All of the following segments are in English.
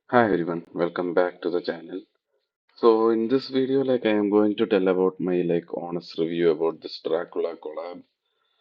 Hi everyone, welcome back to the channel. So in this video, I am going to tell about my honest review about this Dracula collab.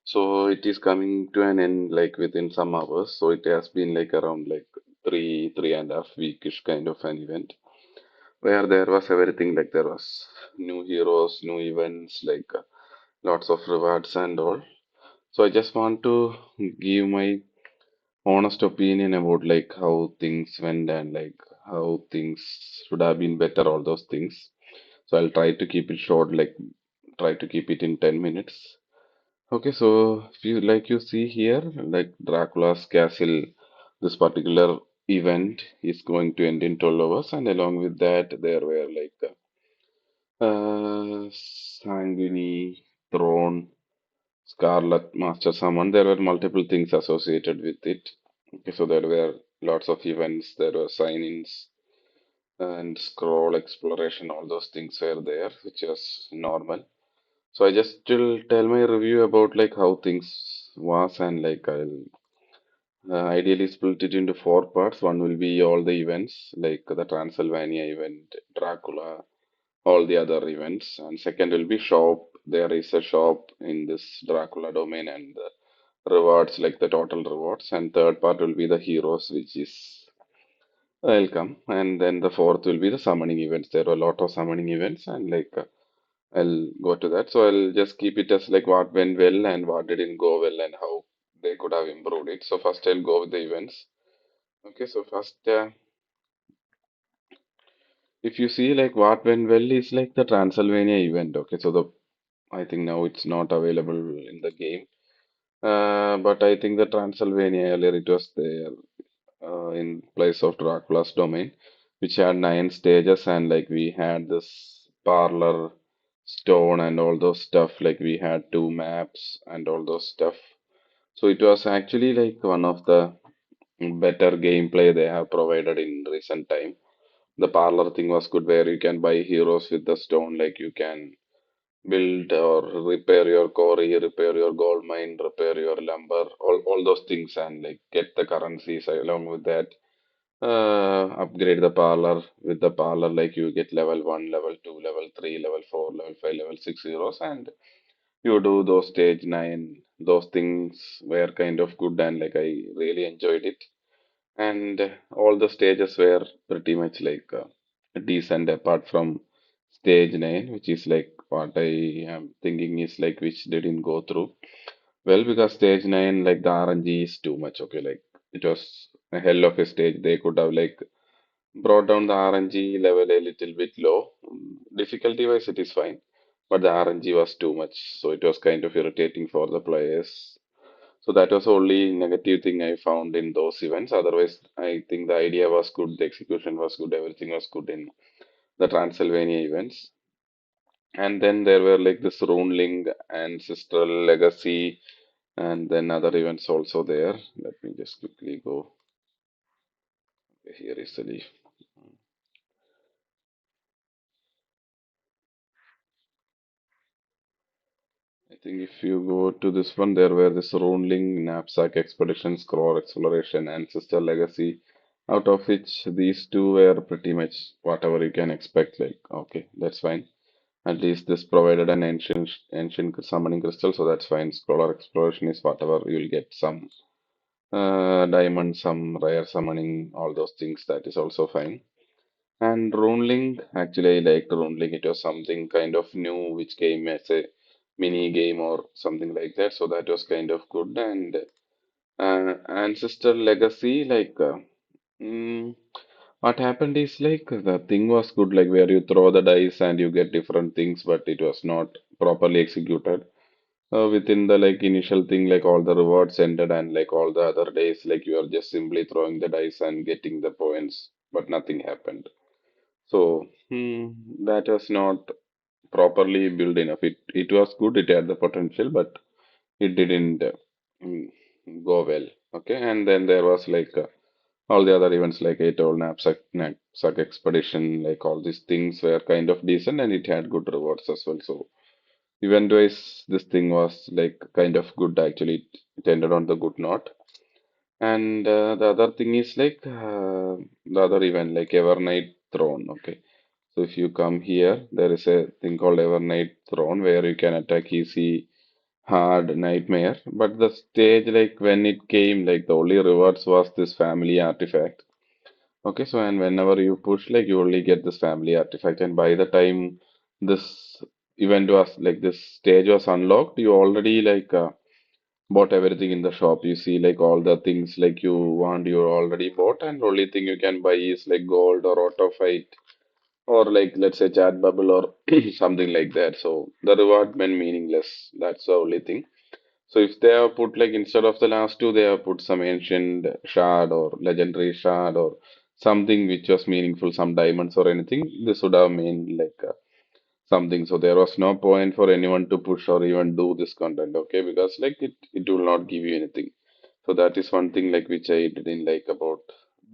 So it is coming to an end within some hours. So it has been around three and a half weekish kind of an event where there was everything there was new heroes, new events, lots of rewards and all. So I just want to give my honest opinion about how things went and how things should have been better, all those things. So I'll try to keep it short, try to keep it in 10 minutes. Okay, so if you you see here, Dracula's castle, this particular event is going to end in 12 hours, and along with that, there were Sanguini, Throne, Scarlet, Master Summon. There were multiple things associated with it. Okay, so there were lots of events, there were sign-ins and scroll exploration, all those things were there, which was normal. So I just will tell my review about how things was and I'll ideally split it into four parts. One will be all the events, like the Transylvania event, Dracula, all the other events, and second will be shop. There is a shop in this Dracula domain and the rewards, like the total rewards, and third part will be the heroes, which is welcome. And then the fourth will be the summoning events. There are a lot of summoning events, and I'll go to that. So I'll just keep it as what went well and what didn't go well and how they could have improved it. So first I'll go with the events. Okay, so first, if you see what went well is the Transylvania event. Okay, so the I think now it's not available in the game. But I think the Transylvania earlier it was there in place of Dracula's domain, which had nine stages, and we had this parlor stone and all those stuff. Like we had two maps and all those stuff. So it was actually one of the better gameplay they have provided in recent time. The parlor thing was good, where you can buy heroes with the stone, like you can build or repair your quarry, repair your gold mine, repair your lumber, all those things, and get the currencies along with that. Upgrade the parlor. With the parlor, you get level 1, level 2, level 3, level 4, level 5, level 6 heroes, and you do those stage 9. Those things were kind of good, and I really enjoyed it. And all the stages were pretty much decent, apart from stage 9, which is what I am thinking is which didn't go through well, because stage 9, the RNG is too much. Okay, it was a hell of a stage. They could have brought down the RNG level a little bit low. Difficulty wise, it is fine, but the RNG was too much, so it was kind of irritating for the players. So that was the only negative thing I found in those events. Otherwise, I think the idea was good, the execution was good, everything was good in the Transylvania events. And then there were this Runeling, Ancestral Legacy, and then other events also there. Let me just quickly go. Here is the leaf. I think if you go to this one, there were this Runeling, Knapsack Expedition, Scroll Exploration, Ancestor Legacy, out of which these two were pretty much whatever you can expect. Okay, that's fine. At least this provided an ancient summoning crystal, so that's fine. Scholar Exploration is whatever you'll get some diamond, some rare summoning, all those things. That is also fine. And Runeling, actually, I liked Runeling. It was something kind of new which came as a mini game or something like that. So that was kind of good. And Ancestor Legacy, what happened is the thing was good, where you throw the dice and you get different things, but it was not properly executed. Within the initial thing, all the rewards ended, and all the other days, you are just simply throwing the dice and getting the points, but nothing happened. So that was not properly built enough. It was good. It had the potential, but it didn't mm, go well. Okay, and then there was all the other events, like I told, knapsack expedition, all these things were kind of decent, and it had good rewards as well. So event wise, this thing was kind of good. Actually, it ended on the good note. And the other thing is the other event like Evernight Throne. Okay, so if you come here, there is a thing called Evernight Throne where you can attack easy, hard, nightmare. But the stage, like when it came, like the only rewards was this family artifact. Okay, so and whenever you push, like you only get this family artifact, and by the time this event was like this stage was unlocked, you already bought everything in the shop. You see like all the things like you want, you already bought, and only thing you can buy is like gold or auto fight or like let's say chat bubble or something like that. So the reward went meaningless. That's the only thing. So if they have put like instead of the last two, they have put some ancient shard or legendary shard or something which was meaningful, some diamonds or anything. This would have mean something. So there was no point for anyone to push or even do this content, okay? Because like it will not give you anything. So that is one thing like which I didn't like about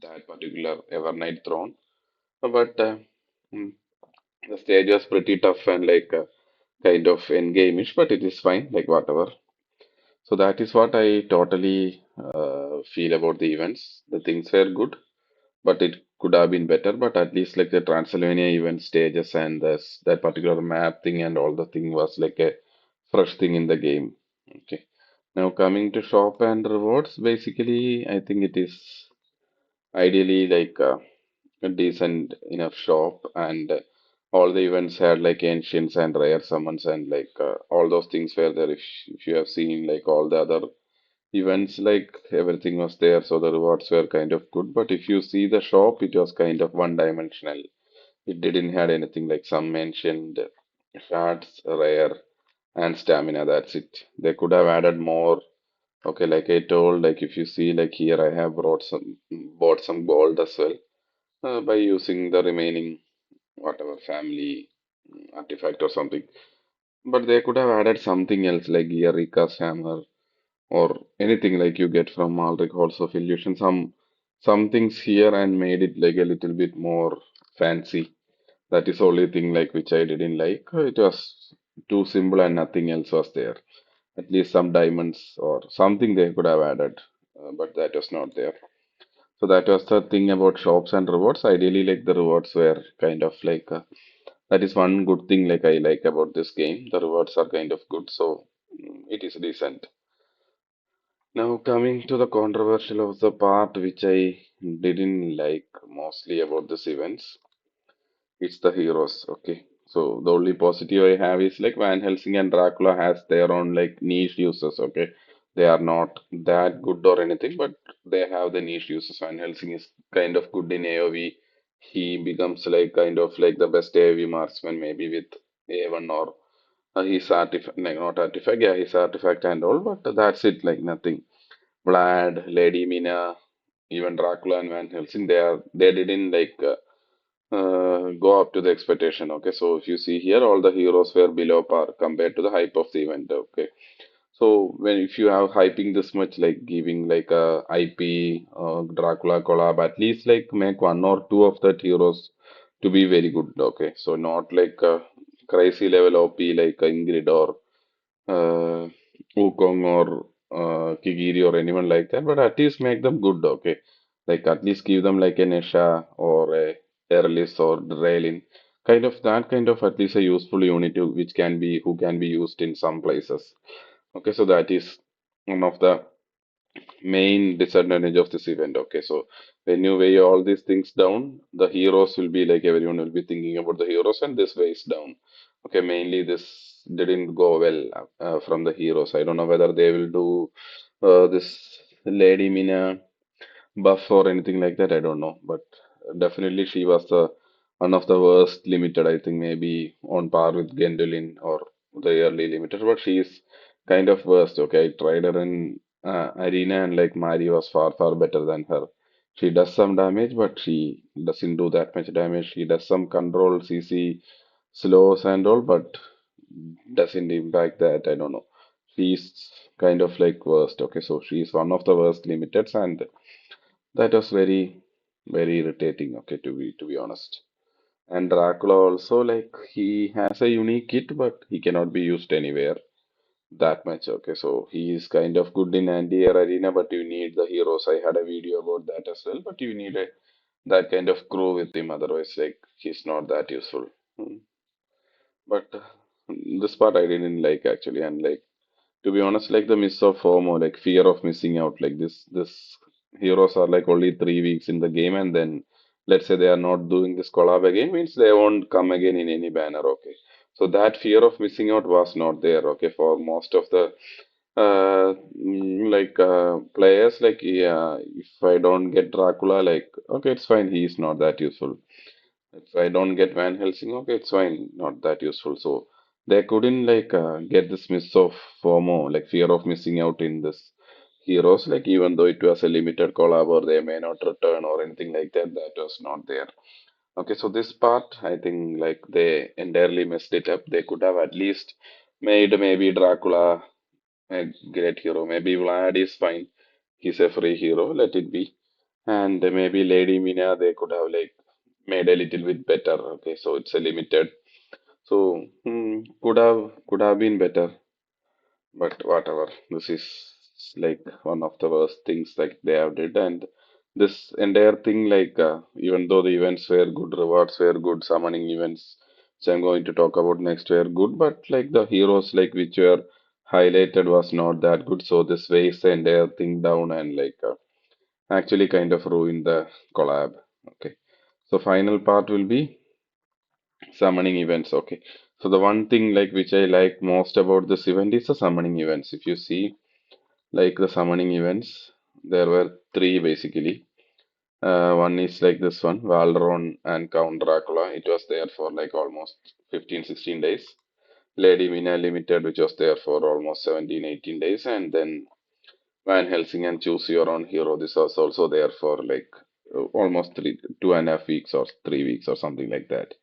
that particular Evernight Throne. But mm, the stage was pretty tough and kind of endgame-ish, but it is fine, like whatever. So that is what I totally feel about the events. The things were good, but it could have been better. But at least like the Transylvania event stages and this that particular map thing and all the thing was like a fresh thing in the game. Okay. Now coming to shop and rewards, basically I think it is ideally a decent enough shop and all the events had like ancients and rare summons and all those things were there. If you have seen like all the other events, like everything was there, so the rewards were kind of good. But if you see the shop, it was kind of one-dimensional. It didn't had anything like some mentioned shards, rare, and stamina. That's it. They could have added more. Okay, like I told, like if you see, like here, I have bought some gold as well by using the remaining whatever family artifact or something. But they could have added something else like Eureka's hammer or anything like you get from Malric Halls of Illusion. Some things here and made it like a little bit more fancy. That is only thing like which I didn't like. It was too simple and nothing else was there. At least some diamonds or something they could have added, but that was not there. So that was the thing about shops and rewards. Ideally, like the rewards were kind of that is one good thing like I like about this game. The rewards are kind of good, so it is decent. Now coming to the controversial of the part which I didn't like mostly about this events, it's the heroes. Okay, so the only positive I have is like Van Helsing and Dracula has their own like niche uses. Okay, they are not that good or anything, but they have the niche uses. Van Helsing is kind of good in AoV. He becomes like kind of like the best AoV marksman maybe with A1 or his artifact, like not artifact, yeah, his artifact and all, but that's it, like nothing. Vlad, Lady Mina, even Dracula and Van Helsing, they didn't go up to the expectation. Okay, so if you see here, all the heroes were below par compared to the hype of the event. Okay, so when if you have hyping this much, like giving like a IP Dracula collab, at least like make one or two of that heroes to be very good. Okay, so not like crazy level OP like Ingrid or uh, Wukong or Kigiri or anyone like that, but at least make them good, okay? Like at least give them like a Nesha or a Erlis or Draelin, kind of that kind of at least a useful unit which can be who can be used in some places. Okay, so that is one of the main disadvantage of this event. Okay, so when you weigh all these things down, the heroes will be like everyone will be thinking about the heroes, and this weighs down. Okay, mainly this didn't go well from the heroes. I don't know whether they will do this Lady Mina buff or anything like that. I don't know, but definitely she was the one of the worst limited. I think maybe on par with Gendolin or the early limited, but she is kind of worst. Okay, I tried her in Arena and like Mari was far better than her. She does some damage, but she doesn't do that much damage. She does some control CC slows and all, but doesn't impact that. I don't know. She's kind of like worst. Okay, so she's one of the worst limiteds, and that was very irritating, okay, to be honest. And Dracula also, like, he has a unique kit, but he cannot be used anywhere that much, okay. So he is kind of good in anti-air arena, but you need the heroes. I had a video about that as well, but you need that kind of crew with him. Otherwise, like he's not that useful. Hmm. But this part I didn't like actually, and like to be honest, like the miss of FOMO, like fear of missing out, like this heroes are like only 3 weeks in the game, and then let's say they are not doing this collab again, means they won't come again in any banner. Okay, so that fear of missing out was not there. Okay, for most of the players, like yeah, if I don't get Dracula, like okay, it's fine. He is not that useful. If I don't get Van Helsing, okay, it's fine, not that useful. So they couldn't like get this miss of FOMO, like fear of missing out in this heroes, like even though it was a limited collab or they may not return or anything like that, that was not there. Okay, so this part, I think like they entirely messed it up. They could have at least made maybe Dracula a great hero. Maybe Vlad is fine. He's a free hero, let it be. And maybe Lady Mina, they could have like made a little bit better. Okay, so it's a limited. So could have been better, but whatever. This is like one of the worst things like they have did, and this entire thing like even though the events were good, rewards were good, summoning events, which I'm going to talk about next were good, but like the heroes like which were highlighted was not that good. So this weighs the entire thing down and like actually kind of ruined the collab. Okay. So final part will be summoning events. Okay. So the one thing like which I like most about this event is the summoning events. If you see like the summoning events, there were three basically. One is like this one, Valron and Count Dracula. It was there for like almost 15, 16 days. Lady Mina Limited, which was there for almost 17, 18 days. And then Van Helsing and Choose Your Own Hero. This was also there for like almost 2.5 weeks or 3 weeks or something like that.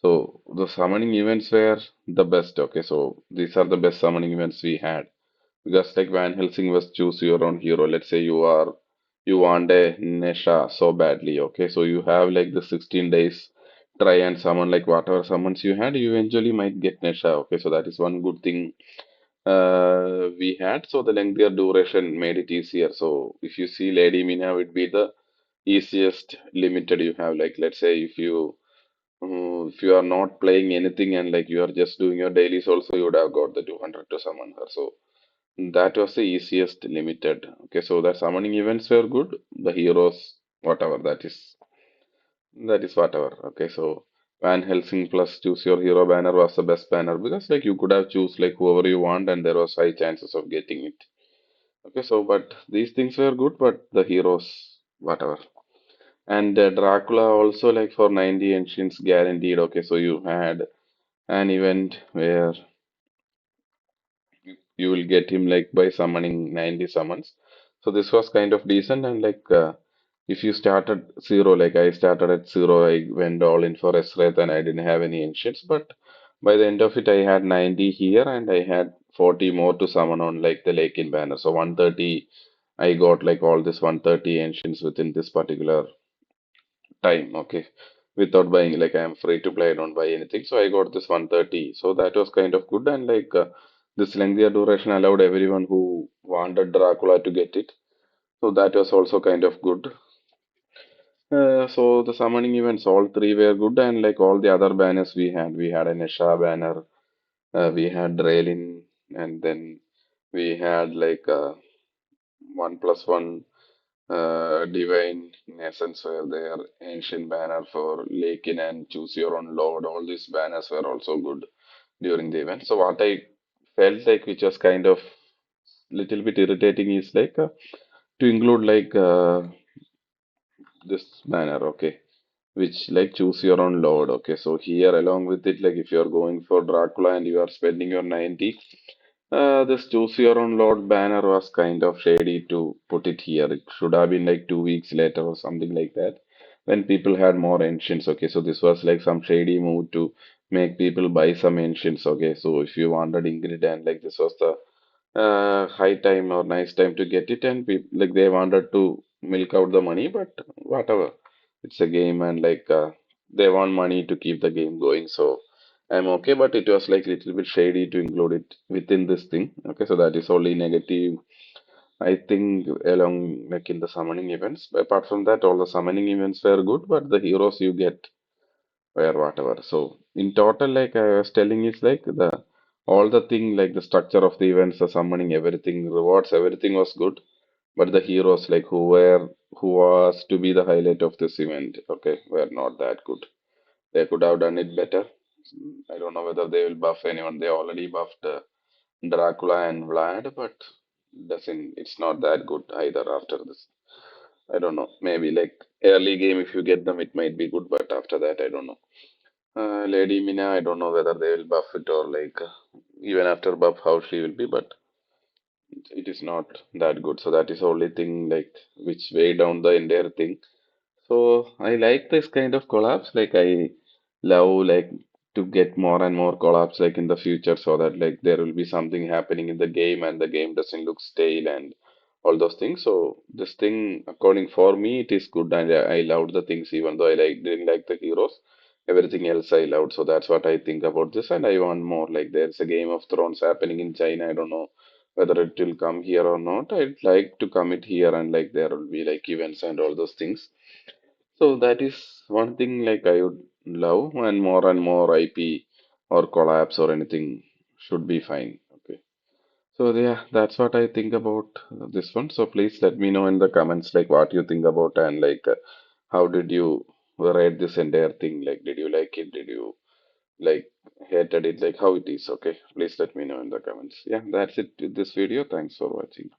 So the summoning events were the best. Okay, so these are the best summoning events we had. Because like Van Helsing was choose your own hero. Let's say you want a Nesha so badly. Okay, so you have like the 16 days try and summon like whatever summons you had, you eventually might get Nesha. Okay, so that is one good thing we had. So the lengthier duration made it easier. So if you see Lady Mina would be the easiest limited you have. Like let's say if you are not playing anything and like you are just doing your dailies also, you would have got the 200 to summon her. So that was the easiest limited. Okay, so the summoning events were good. The heroes, whatever that is whatever. Okay, so Van Helsing plus choose your hero banner was the best banner because like you could have choose like whoever you want and there was high chances of getting it. Okay, so but these things were good, but the heroes, whatever. And Dracula also like for 90 ancients guaranteed. Okay, so you had an event where you will get him like by summoning 90 summons. So this was kind of decent and like if you start at zero, like I started at zero, I went all in for Esrath and I didn't have any ancients, but by the end of it I had 90 here and I had 40 more to summon on like the Lake in banner. So 130 I got like all this 130 ancients within this particular time, okay, without buying. Like I am free to play, I don't buy anything. So I got this 130. So that was kind of good, and like this lengthier duration allowed everyone who wanted Dracula to get it. So that was also kind of good. So the summoning events, all three were good, and like all the other banners we had an Esha banner, we had Draelin, and then we had like 1+1 Divine Essence were there, Ancient Banner for Lakin and Choose Your Own Lord. All these banners were also good during the event. So what I felt like, which was kind of little bit irritating, is like to include like this banner, okay, which like choose your own lord. Okay, so here along with it, like if you are going for Dracula and you are spending your 90, this choose your own lord banner was kind of shady to put it here. It should have been like 2 weeks later or something like that when people had more ancients. Okay, so this was like some shady move to make people buy some ancients. Okay, so if you wanted Ingrid and like this was the high time or nice time to get it, and people like they wanted to milk out the money, but whatever, it's a game, and like they want money to keep the game going. So I'm okay, but it was like little bit shady to include it within this thing. Okay, so that is only negative I think along like in the summoning events. Apart from that, all the summoning events were good, but the heroes you get were whatever. So in total, like I was telling, is like the all the thing like the structure of the events, the summoning, everything, rewards, everything was good. But the heroes like who was to be the highlight of this event, okay, were not that good. They could have done it better. I don't know whether they will buff anyone. They already buffed Dracula and Vlad, but doesn't it's not that good either after this. I don't know. Maybe like early game if you get them it might be good, but after that I don't know. Lady Mina, I don't know whether they will buff it or like even after buff how she will be, but it is not that good. So that is only thing like which weigh down the entire thing. So I like this kind of collabs. Like I love like to get more and more collabs like in the future so that like there will be something happening in the game and the game doesn't look stale and all those things. So this thing, according for me, it is good and I loved the things even though I like didn't like the heroes. Everything else I loved. So that's what I think about this and I want more. Like there's a Game of Thrones happening in China. I don't know whether it will come here or not. I'd like to come it here and like there will be like events and all those things. So that is one thing like I would love and more IP or collabs or anything should be fine. Okay. So yeah, that's what I think about this one. So please let me know in the comments like what you think about and like how did you rate this entire thing? Like did you like it? Did you like hated it? Like how it is? Okay. Please let me know in the comments. Yeah, that's it with this video. Thanks for watching.